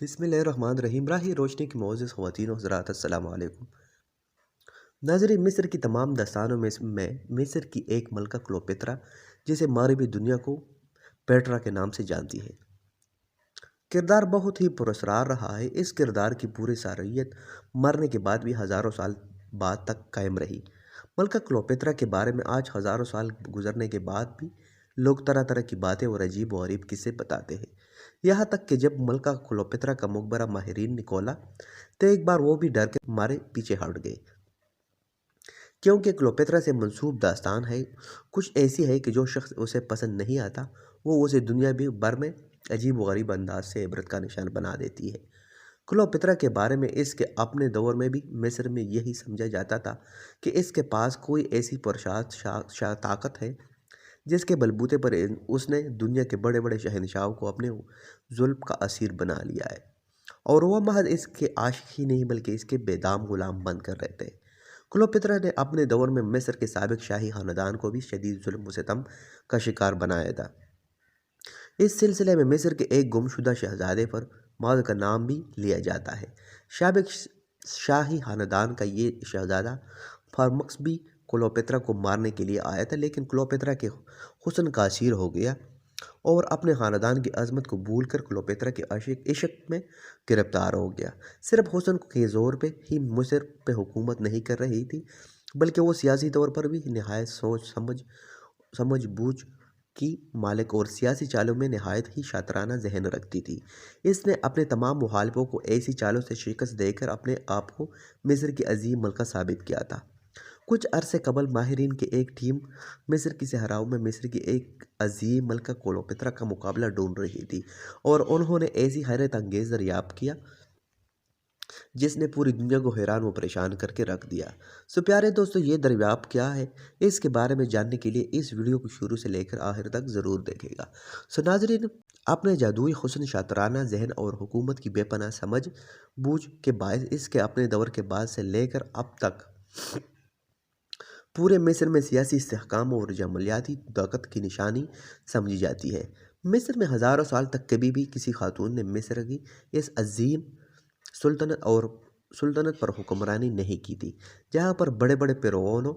बिस्मिल्लाहिर्रहमानिर्रहीम। राही रोशनी की मोअज़्ज़ज़ ख़वातीन व हज़रात, अस्सलामु अलैकुम। नाज़रीन, मिस्र की तमाम दास्तानों में मिस्र की एक मलका क्लोपेत्रा, जिसे मग़रिबी दुनिया को पेट्रा के नाम से जानती है, किरदार बहुत ही पुरस्कार रहा है। इस किरदार की पूरी सारीयत मरने के बाद भी हज़ारों साल बाद तक कायम रही। मलका क्लोपेत्रा के बारे में आज हज़ारों साल गुजरने के बाद भी लोग तरह तरह की बातें और अजीब व गरीब किस्से बताते हैं। यहाँ तक कि जब मलका क्लोपेत्रा का मकबरा माहिरीन ने खोला तो एक बार वो भी डर के मारे पीछे हट गए, क्योंकि क्लोपेत्रा से मंसूब दास्तान है कुछ ऐसी है कि जो शख्स उसे पसंद नहीं आता वो उसे दुनिया भी भर में अजीब व गरीब अंदाज से इबरत का निशान बना देती है। क्लोपेत्रा के बारे में इसके अपने दौर में भी मिस्र में यही समझा जाता था कि इसके पास कोई ऐसी पुरशाद ताकत है जिसके बलबूते पर उसने दुनिया के बड़े बड़े शहनशाहों को अपने जुल्म का असीर बना लिया है, और वह महज इसके आशिक ही नहीं बल्कि इसके बेदाम गुलाम बनकर रहते हैं। क्लोपेत्रा ने अपने दौर में मिस्र के साबिक शाही खानदान को भी शदीद जुल्म व सितम का शिकार बनाया था। इस सिलसिले में मिस्र के एक गुमशुदा शहजादे पर मौत का नाम भी लिया जाता है। साबिक शाही खानदान का ये शहजादा फार्मक्स भी क्लोपेत्रा को मारने के लिए आया था, लेकिन क्लोपेत्रा के हुस्न का असीर हो गया और अपने ख़ानदान की अजमत को भूलकर क्लोपेत्रा के इश्क में गिरफ्तार हो गया। सिर्फ हुस्न के ज़ोर पे ही मिस्र पे हुकूमत नहीं कर रही थी, बल्कि वो सियासी तौर पर भी नहायत सोच समझ बूझ की मालिक और सियासी चालों में नहायत ही शातराना जहन रखती थी। इसने अपने तमाम मुखालिफों को ऐसी चालों से शिकस्त देकर अपने आप को मिस्र की अजीम मलका साबित किया था। कुछ अरसे कबल माहिरीन की एक टीम मिस्र की सहराओं में मिस्र की एक अजीम मलका क्लोपेत्रा का मुकाबला ढूंढ रही थी, और उन्होंने ऐसी हैरत अंगेज दरियाफ्त किया जिसने पूरी दुनिया को हैरान व परेशान करके रख दिया। सो प्यारे दोस्तों, ये दरियाफ्त क्या है, इसके बारे में जानने के लिए इस वीडियो को शुरू से लेकर आखिर तक ज़रूर देखेगा। सो नाजरीन, अपने जादुई हुस्न, शातराना जहन और हुकूमत की बेपनाह समझ बूझ के बायस इसके अपने दौर के बाद से लेकर अब तक पूरे मिस्र में सियासी इस्तेहकाम और जमलियाती ताकत की निशानी समझी जाती है। मिस्र में हज़ारों साल तक कभी भी किसी खातून ने मिस्र की इस अजीम सुल्तनत पर हुक्मरानी नहीं की थी, जहाँ पर बड़े बड़े फ़िरौनों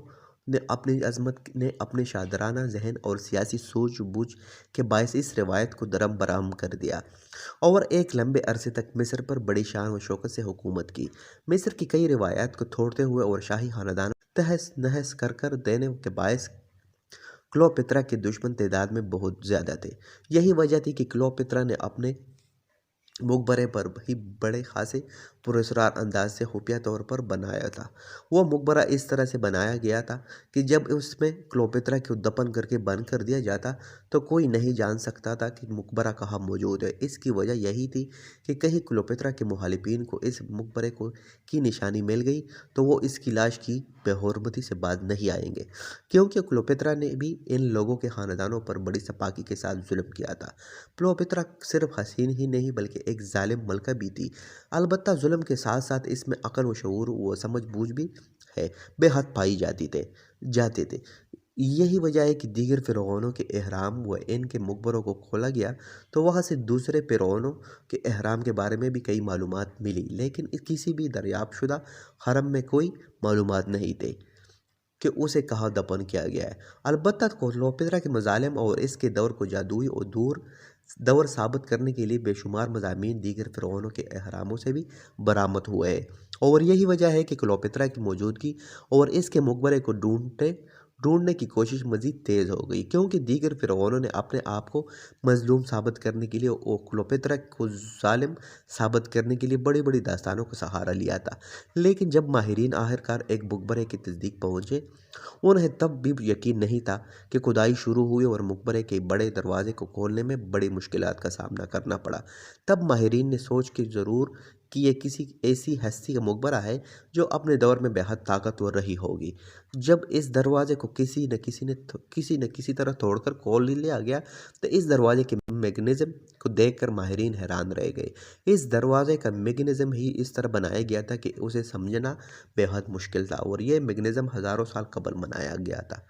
ने अपनी अजमत ने अपने शादराना जहन और सियासी सूझबूझ के बायस इस रिवायत को दरम बराम कर दिया और एक लंबे अरसे तक मिस्र पर बड़ी शान व शौकत से हुकूमत की। मिस्र की कई रिवायात को तोड़ते हुए और शाही खानदान तहस नहस कर देने के बायस क्लोपेत्रा के दुश्मन तादाद में बहुत ज़्यादा थे। यही वजह थी कि क्लोपेत्रा ने अपने मकबरे पर ही बड़े खासे पुरस्कार अंदाज से खुफिया तौर पर बनाया था। वो मकबरा इस तरह से बनाया गया था कि जब उसमें क्लोपेत्रा को दफन करके बंद कर दिया जाता तो कोई नहीं जान सकता था कि मकबरा कहाँ मौजूद है। इसकी वजह यही थी कि कहीं क्लोपेत्रा के मुखालिफिन को इस मकबरे को की निशानी मिल गई तो वो इसकी लाश की बेहुरमती से बाज नहीं आएंगे, क्योंकि क्लोपेत्रा ने भी इन लोगों के ख़ानदानों पर बड़ी सपाकी के साथ जुल्म किया था। क्लोपेत्रा सिर्फ हसीन ही नहीं बल्कि एक जालिम मलका भी थी। अलबत्ता जुल्म के साथ साथ इसमें अकल व शऊर व समझ बूझ भी है बेहद पाई जाते थे। यही वजह है कि दीगर फ़िरौनों के एहराम व इनके मकबरों को खोला गया तो वहाँ से दूसरे फ़िरौनों के एहराम के बारे में भी कई मालूमात मिली, लेकिन किसी भी दरियाफ्त शुदा हरम में कोई मालूमात नहीं थे कि उसे कहाँ दफन किया गया है। अलबत्ता क्लोपेत्रा के मज़ालिम और इसके दौर को जादुई और दौर साबित करने के लिए बेशुमार मज़ामीन दीगर फ़िरौनों के एहरामों से भी बरामद हुए हैं, और यही वजह है कि क्लोपेत्रा की मौजूदगी और इसके मकबरे को ढूंढने की कोशिश मज़ीद तेज़ हो गई, क्योंकि दीगर फ़िरौनों ने अपने आप को मजलूम साबित करने के लिए और क्लोपेत्रा को जालिम साबित करने के लिए बड़ी बड़ी दास्तानों का सहारा लिया था। लेकिन जब माहिरीन आखिरकार एक मकबरे की तस्दीक पहुँचे, उन्हें तब भी यकीन नहीं था कि खुदाई शुरू हुई और मकबरे के बड़े दरवाजे को खोलने में बड़ी मुश्किलात का सामना करना पड़ा। तब माहिरीन ने सोच के ज़रूर कि ये किसी ऐसी हस्ती का मकबरा है जो अपने दौर में बेहद ताकतवर रही होगी। जब इस दरवाजे को किसी न किसी तरह तोड़कर खोल लिया गया तो इस दरवाजे के मैकेनिज़्म को देखकर माहिरीन हैरान रह गए। इस दरवाजे का मैकेनिज़्म ही इस तरह बनाया गया था कि उसे समझना बेहद मुश्किल था, और ये मैकेनिज़्म हज़ारों साल कबल बनाया गया था।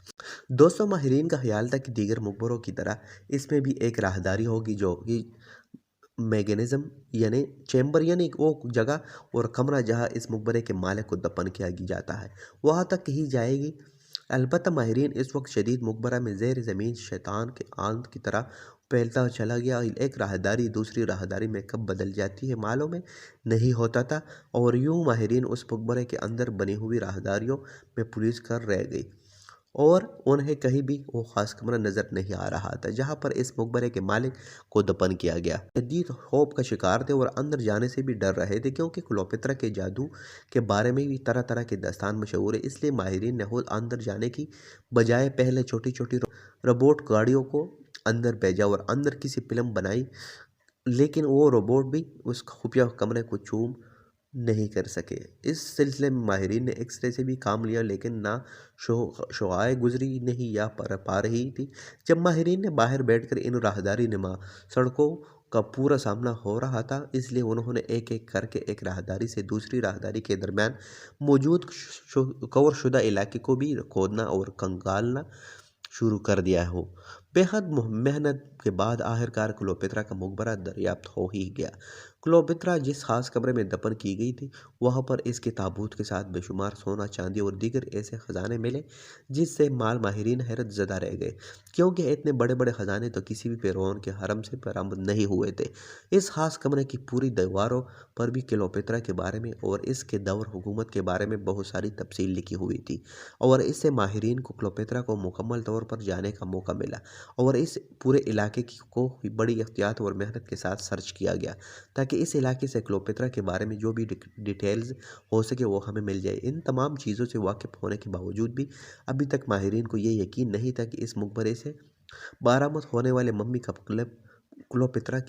दोस्तों, माहिरीन का ख्याल था कि दीगर मकबरों की तरह इसमें भी एक राहदारी होगी जो कि मैगनीज़्म यानी चैम्बर यानी वो जगह और कमरा जहाँ इस मकबरे के मालिक को दफन किया जाता है, वहाँ तक ही जाएगी। अलबत्ता माहिरीन इस वक्त शदीद मकबरा में ज़ेर ज़मीन शैतान के आंत की तरह फैलता चला गया। एक राहदारी दूसरी राहदारी में कब बदल जाती है मालूम में नहीं होता था, और यूं माहिरीन उस मकबरे के अंदर बनी हुई राहदारियों में पुलिस कर रह गई, और उन्हें कहीं भी वो खास कमरा नज़र नहीं आ रहा था जहाँ पर इस मकबरे के मालिक को दफन किया गया। शदीद खौफ का शिकार थे और अंदर जाने से भी डर रहे थे, क्योंकि क्लोपेत्रा के जादू के बारे में भी तरह तरह के दास्तान मशहूर है। इसलिए माहिरीन ने खुद अंदर जाने की बजाय पहले छोटी छोटी रोबोट गाड़ियों को अंदर भेजा और अंदर किसी फिल्म बनाई, लेकिन वो रोबोट भी उस खुफिया कमरे को चूम नहीं कर सके। इस सिलसिले में माहिरीन ने एक्सरे से भी काम लिया, लेकिन ना शुआएं गुजरी नहीं या पा रही थी। जब माहिरीन ने बाहर बैठकर इन राहदारी नुमा सड़कों का पूरा सामना हो रहा था, इसलिए उन्होंने एक एक करके एक राहदारी से दूसरी राहदारी के दरमियान मौजूद कवर शुदा इलाके को भी खोदना और कंगालना शुरू कर दिया हो। बेहद मेहनत के बाद आखिरकार क्लोपेत्रा का मकबरा दरियाफ्त हो ही गया। क्लोपेत्रा जिस खास कमरे में दफन की गई थी, वहाँ पर इसके ताबूत के साथ बेशुमार सोना, चांदी और दीगर ऐसे खजाने मिले जिससे माल माहिरीन हैरत ज़दा रह गए, क्योंकि इतने बड़े बड़े खजाने तो किसी भी फ़िरौन के हरम से बरामद नहीं हुए थे। इस खास कमरे की पूरी दीवारों पर भी क्लोपेत्रा के बारे में और इसके दौर हुकूमत के बारे में बहुत सारी तफसील लिखी हुई थी, और इससे माहिरीन को क्लोपेत्रा को मुकम्मल तौर पर जाने का मौका मिला, और इस पूरे इलाके को बड़ी एहतियात और मेहनत के साथ सर्च किया गया, ताकि इस इलाके से क्लोपेत्रा के बारे में जो भी डिटेल्स हो सके वो हमें मिल जाए। इन तमाम चीज़ों से वाकिफ़ होने के बावजूद भी अभी तक माहिरीन को ये यकीन नहीं था कि इस मकबरे से बरामद होने वाले मम्मी का क्लब क्लोपेत्रा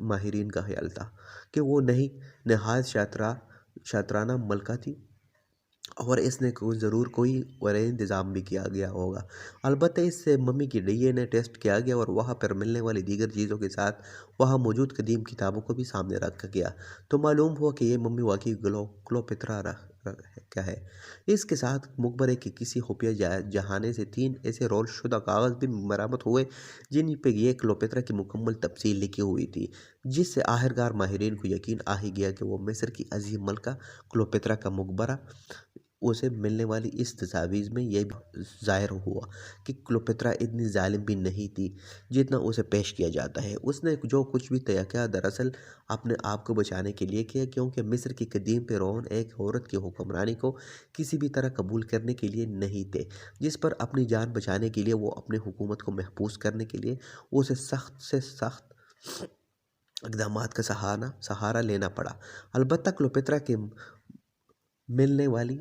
माहिरीन का ख्याल था कि वो नहीं नहायत शातराना मलका थी, और इसने ज़रूर कोई और इंतज़ाम भी किया गया होगा। अलबत्ता इससे मम्मी की डीएनए टेस्ट किया गया, और वहाँ पर मिलने वाली दीगर चीज़ों के साथ वहाँ मौजूद कदीम किताबों को भी सामने रखा गया, तो मालूम हुआ कि ये मम्मी वाकई क्लोपेत्रा क्या है। इसके साथ मकबरे के किसी खुफिया जहाने से 3 ऐसे रोल शुदा कागज़ भी बरामद हुए जिन पे ये क्लोपेत्रा की मुकम्मल तफसील लिखी हुई थी, जिससे आखिरकार माहिरीन को यकीन आ ही गया कि वो मिस्र की अजीम मलका क्लोपेत्रा का मकबरा। उसे मिलने वाली इस तजावीज़ में यह भी ज़ाहिर हुआ कि क्लोपेत्रा इतनी जालिम भी नहीं थी जितना उसे पेश किया जाता है। उसने जो कुछ भी तय किया दरअसल अपने आप को बचाने के लिए किया, क्योंकि मिस्र की कदीम फ़िरौन एक औरत की हुक्मरानी को किसी भी तरह कबूल करने के लिए नहीं थे, जिस पर अपनी जान बचाने के लिए वो अपनी हुकूमत को महफूज करने के लिए उसे सख्त से सख्त इक़दामात का सहारा लेना पड़ा। अलबत्ता क्लोपेत्रा के मिलने वाली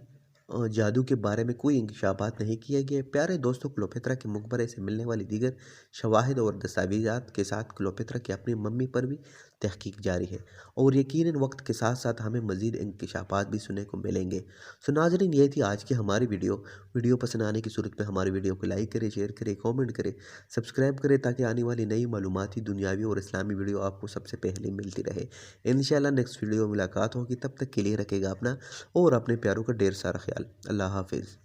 जादू के बारे में कोई इंकशाफात नहीं किए गए। प्यारे दोस्तों, क्लोपेत्रा के मकबरे से मिलने वाली दीगर शवाहिद और दस्तावेज़ात के साथ क्लोपेत्रा की अपनी मम्मी पर भी तहकीक जारी है, और यकीनन वक्त के साथ साथ हमें मज़ीद इंकशाफात भी सुनने को मिलेंगे। सो नाज़रीन, ये थी आज की हमारी वीडियो पसंद आने की सूरत में हमारी वीडियो को लाइक करें, शेयर करें, कॉमेंट करें, सब्सक्राइब करें, ताकि आने वाली नई मालूमाती दुनियावी और इस्लामी वीडियो आपको सबसे पहले मिलती रहे। इंशाल्लाह नेक्स्ट वीडियो में मुलाकात होगी, तब तक के लिए रखेगा अपना और अपने प्यारों का ढेर सारा ख्याल। अल्लाह हाफिज़।